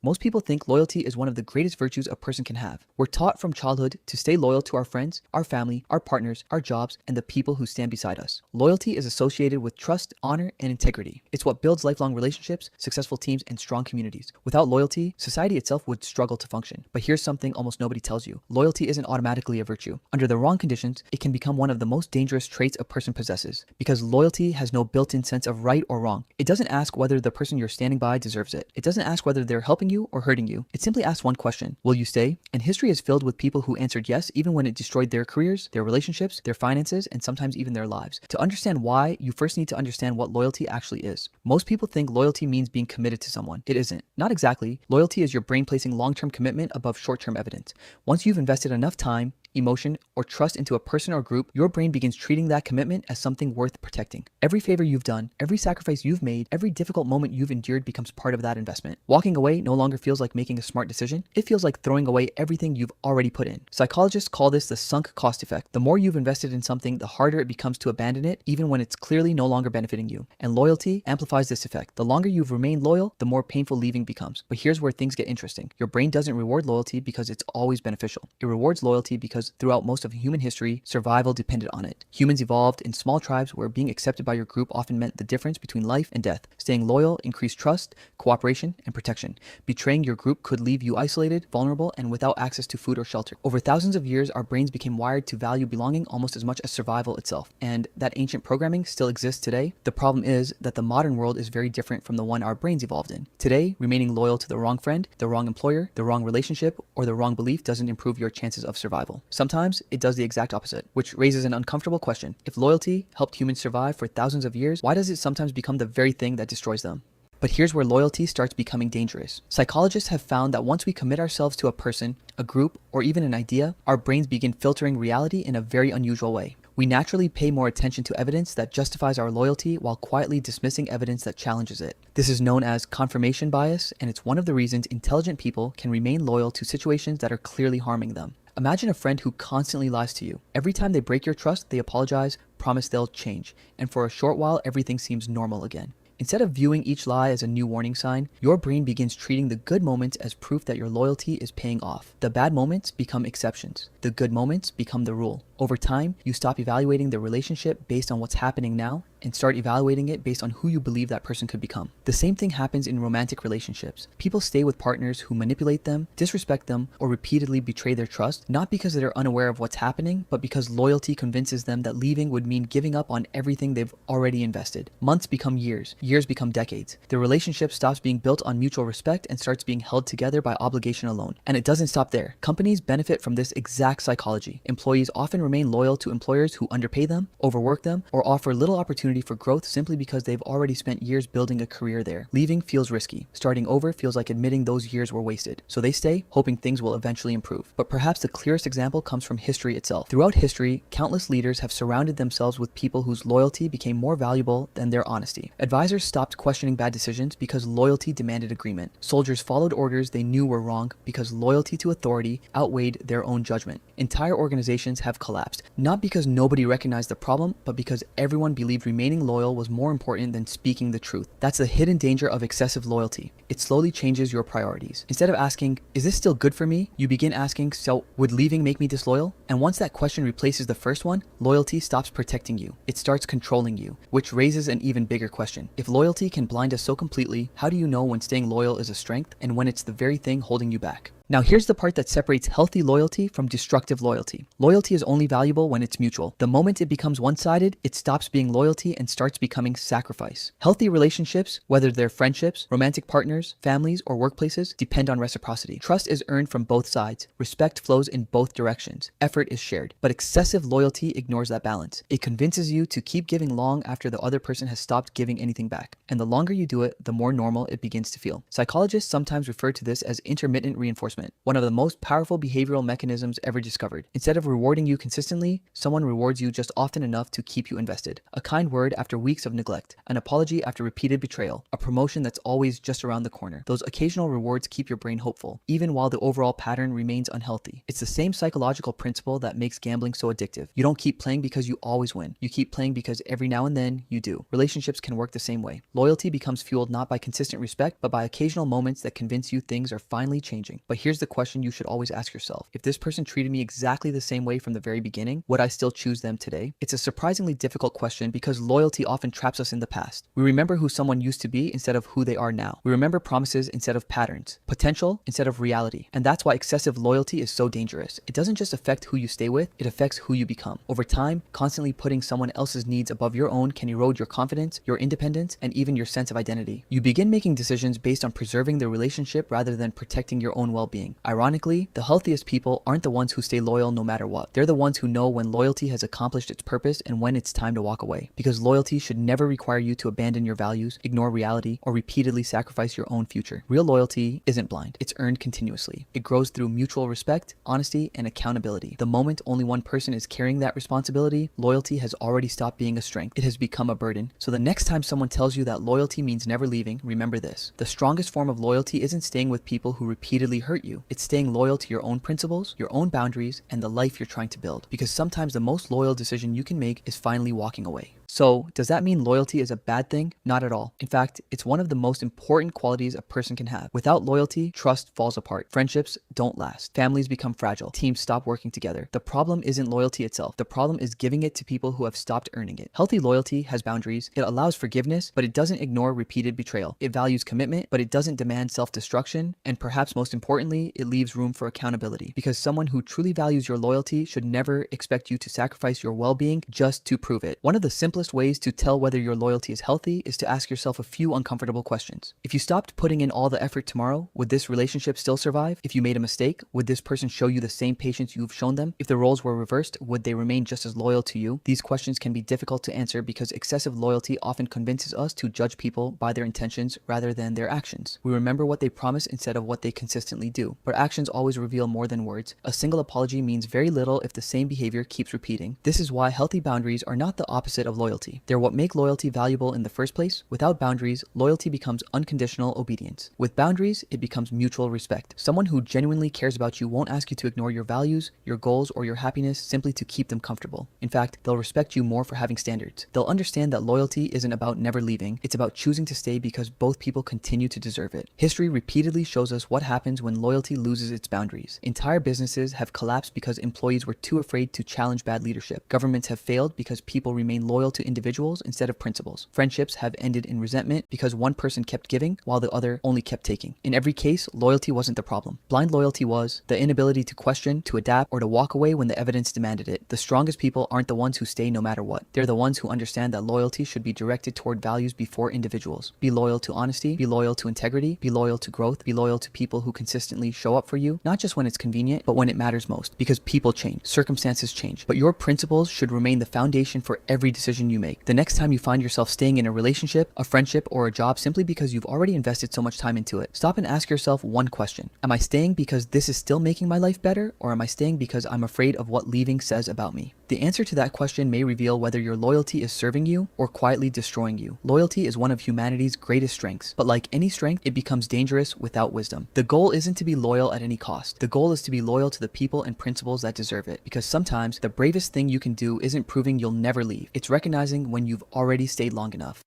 Most people think loyalty is one of the greatest virtues a person can have. We're taught from childhood to stay loyal to our friends, our family, our partners, our jobs, and the people who stand beside us. Loyalty is associated with trust, honor, and integrity. It's what builds lifelong relationships, successful teams, and strong communities. Without loyalty, society itself would struggle to function. But here's something almost nobody tells you. Loyalty isn't automatically a virtue. Under the wrong conditions, it can become one of the most dangerous traits a person possesses. Because loyalty has no built-in sense of right or wrong. It doesn't ask whether the person you're standing by deserves it. It doesn't ask whether they're helping you or hurting you. It simply asks one question: will you stay? And history is filled with people who answered yes even when it destroyed their careers, their relationships, their finances, and sometimes even their lives. To understand why, you first need to understand what loyalty actually is. Most people think loyalty means being committed to someone. It isn't. Not exactly. Loyalty is your brain placing long-term commitment above short-term evidence. Once you've invested enough time, emotion, or trust into a person or group, your brain begins treating that commitment as something worth protecting. Every favor you've done, every sacrifice you've made, every difficult moment you've endured becomes part of that investment. Walking away no longer feels like making a smart decision. It feels like throwing away everything you've already put in. Psychologists call this the sunk cost effect. The more you've invested in something, the harder it becomes to abandon it, even when it's clearly no longer benefiting you. And loyalty amplifies this effect. The longer you've remained loyal, the more painful leaving becomes. But here's where things get interesting. Your brain doesn't reward loyalty because it's always beneficial. It rewards loyalty because throughout most of human history, survival depended on it. Humans evolved in small tribes where being accepted by your group often meant the difference between life and death. Staying loyal increased trust, cooperation, and protection. Betraying your group could leave you isolated, vulnerable, and without access to food or shelter. Over thousands of years, our brains became wired to value belonging almost as much as survival itself. And that ancient programming still exists today. The problem is that the modern world is very different from the one our brains evolved in. Today, remaining loyal to the wrong friend, the wrong employer, the wrong relationship, or the wrong belief doesn't improve your chances of survival. Sometimes it does the exact opposite, which raises an uncomfortable question. If loyalty helped humans survive for thousands of years, why does it sometimes become the very thing that destroys them? But here's where loyalty starts becoming dangerous. Psychologists have found that once we commit ourselves to a person, a group, or even an idea, our brains begin filtering reality in a very unusual way. We naturally pay more attention to evidence that justifies our loyalty while quietly dismissing evidence that challenges it. This is known as confirmation bias, and it's one of the reasons intelligent people can remain loyal to situations that are clearly harming them. Imagine a friend who constantly lies to you. Every time they break your trust, they apologize, promise they'll change, and for a short while, everything seems normal again. Instead of viewing each lie as a new warning sign, your brain begins treating the good moments as proof that your loyalty is paying off. The bad moments become exceptions. The good moments become the rule. Over time, you stop evaluating the relationship based on what's happening now and start evaluating it based on who you believe that person could become. The same thing happens in romantic relationships. People stay with partners who manipulate them, disrespect them, or repeatedly betray their trust, not because they're unaware of what's happening, but because loyalty convinces them that leaving would mean giving up on everything they've already invested. Months become years, years become decades. The relationship stops being built on mutual respect and starts being held together by obligation alone. And it doesn't stop there. Companies benefit from this exact psychology. Employees often remain loyal to employers who underpay them, overwork them, or offer little opportunity for growth simply because they've already spent years building a career there. Leaving feels risky. Starting over feels like admitting those years were wasted. So they stay, hoping things will eventually improve. But perhaps the clearest example comes from history itself. Throughout history, countless leaders have surrounded themselves with people whose loyalty became more valuable than their honesty. Advisors stopped questioning bad decisions because loyalty demanded agreement. Soldiers followed orders they knew were wrong because loyalty to authority outweighed their own judgment. Entire organizations have collapsed, not because nobody recognized the problem, but because everyone believed remaining loyal was more important than speaking the truth. That's the hidden danger of excessive loyalty. It slowly changes your priorities. Instead of asking, is this still good for me? You begin asking, so would leaving make me disloyal? And once that question replaces the first one, loyalty stops protecting you. It starts controlling you, which raises an even bigger question. If loyalty can blind us so completely, how do you know when staying loyal is a strength and when it's the very thing holding you back? Now here's the part that separates healthy loyalty from destructive loyalty. Loyalty is only valuable when it's mutual. The moment it becomes one-sided, it stops being loyalty and starts becoming sacrifice. Healthy relationships, whether they're friendships, romantic partners, families, or workplaces, depend on reciprocity. Trust is earned from both sides. Respect flows in both directions. Effort is shared. But excessive loyalty ignores that balance. It convinces you to keep giving long after the other person has stopped giving anything back. And the longer you do it, the more normal it begins to feel. Psychologists sometimes refer to this as intermittent reinforcement. reinforcement, one of the most powerful behavioral mechanisms ever discovered. Instead of rewarding you consistently, someone rewards you just often enough to keep you invested. A kind word after weeks of neglect, an apology after repeated betrayal, a promotion that's always just around the corner. Those occasional rewards keep your brain hopeful, even while the overall pattern remains unhealthy. It's the same psychological principle that makes gambling so addictive. You don't keep playing because you always win. You keep playing because every now and then you do. Relationships can work the same way. Loyalty becomes fueled not by consistent respect, but by occasional moments that convince you things are finally changing. But here's the question you should always ask yourself. If this person treated me exactly the same way from the very beginning, would I still choose them today? It's a surprisingly difficult question because loyalty often traps us in the past. We remember who someone used to be instead of who they are now. We remember promises instead of patterns, potential instead of reality. And that's why excessive loyalty is so dangerous. It doesn't just affect who you stay with, it affects who you become. Over time, constantly putting someone else's needs above your own can erode your confidence, your independence, and even your sense of identity. You begin making decisions based on preserving the relationship rather than protecting your own well-being. Ironically, the healthiest people aren't the ones who stay loyal no matter what. They're the ones who know when loyalty has accomplished its purpose and when it's time to walk away. Because loyalty should never require you to abandon your values, ignore reality, or repeatedly sacrifice your own future. Real loyalty isn't blind. It's earned continuously. It grows through mutual respect, honesty, and accountability. The moment only one person is carrying that responsibility, loyalty has already stopped being a strength. It has become a burden. So the next time someone tells you that loyalty means never leaving, remember this. The strongest form of loyalty isn't staying with people who repeatedly hurt you. It's staying loyal to your own principles, your own boundaries, and the life you're trying to build. Because sometimes the most loyal decision you can make is finally walking away. So, does that mean loyalty is a bad thing? Not at all. In fact, it's one of the most important qualities a person can have. Without loyalty, trust falls apart. Friendships don't last. Families become fragile. Teams stop working together. The problem isn't loyalty itself. The problem is giving it to people who have stopped earning it. Healthy loyalty has boundaries. It allows forgiveness, but it doesn't ignore repeated betrayal. It values commitment, but it doesn't demand self-destruction. And perhaps most importantly, it leaves room for accountability. Because someone who truly values your loyalty should never expect you to sacrifice your well-being just to prove it. One of the simplest ways to tell whether your loyalty is healthy is to ask yourself a few uncomfortable questions. If you stopped putting in all the effort tomorrow, would this relationship still survive? If you made a mistake, would this person show you the same patience you've shown them? If the roles were reversed, would they remain just as loyal to you? These questions can be difficult to answer because excessive loyalty often convinces us to judge people by their intentions rather than their actions. We remember what they promise instead of what they consistently do. But actions always reveal more than words. A single apology means very little if the same behavior keeps repeating. This is why healthy boundaries are not the opposite of loyalty. They're what make loyalty valuable in the first place. Without boundaries, loyalty becomes unconditional obedience. With boundaries, it becomes mutual respect. Someone who genuinely cares about you won't ask you to ignore your values, your goals, or your happiness simply to keep them comfortable. In fact, they'll respect you more for having standards. They'll understand that loyalty isn't about never leaving. It's about choosing to stay because both people continue to deserve it. History repeatedly shows us what happens when loyalty loses its boundaries. Entire businesses have collapsed because employees were too afraid to challenge bad leadership. Governments have failed because people remain loyal to individuals instead of principles. Friendships have ended in resentment because one person kept giving while the other only kept taking. In every case, loyalty wasn't the problem. Blind loyalty was the inability to question, to adapt, or to walk away when the evidence demanded it. The strongest people aren't the ones who stay no matter what. They're the ones who understand that loyalty should be directed toward values before individuals. Be loyal to honesty, be loyal to integrity, be loyal to growth, be loyal to people who consistently show up for you, not just when it's convenient, but when it matters most. Because people change, circumstances change, but your principles should remain the foundation for every decision you make. The next time you find yourself staying in a relationship, a friendship, or a job simply because you've already invested so much time into it, stop and ask yourself one question. Am I staying because this is still making my life better, or am I staying because I'm afraid of what leaving says about me? The answer to that question may reveal whether your loyalty is serving you or quietly destroying you. Loyalty is one of humanity's greatest strengths, but like any strength, it becomes dangerous without wisdom. The goal isn't to be loyal at any cost. The goal is to be loyal to the people and principles that deserve it, because sometimes the bravest thing you can do isn't proving you'll never leave. It's recognizing when you've already stayed long enough.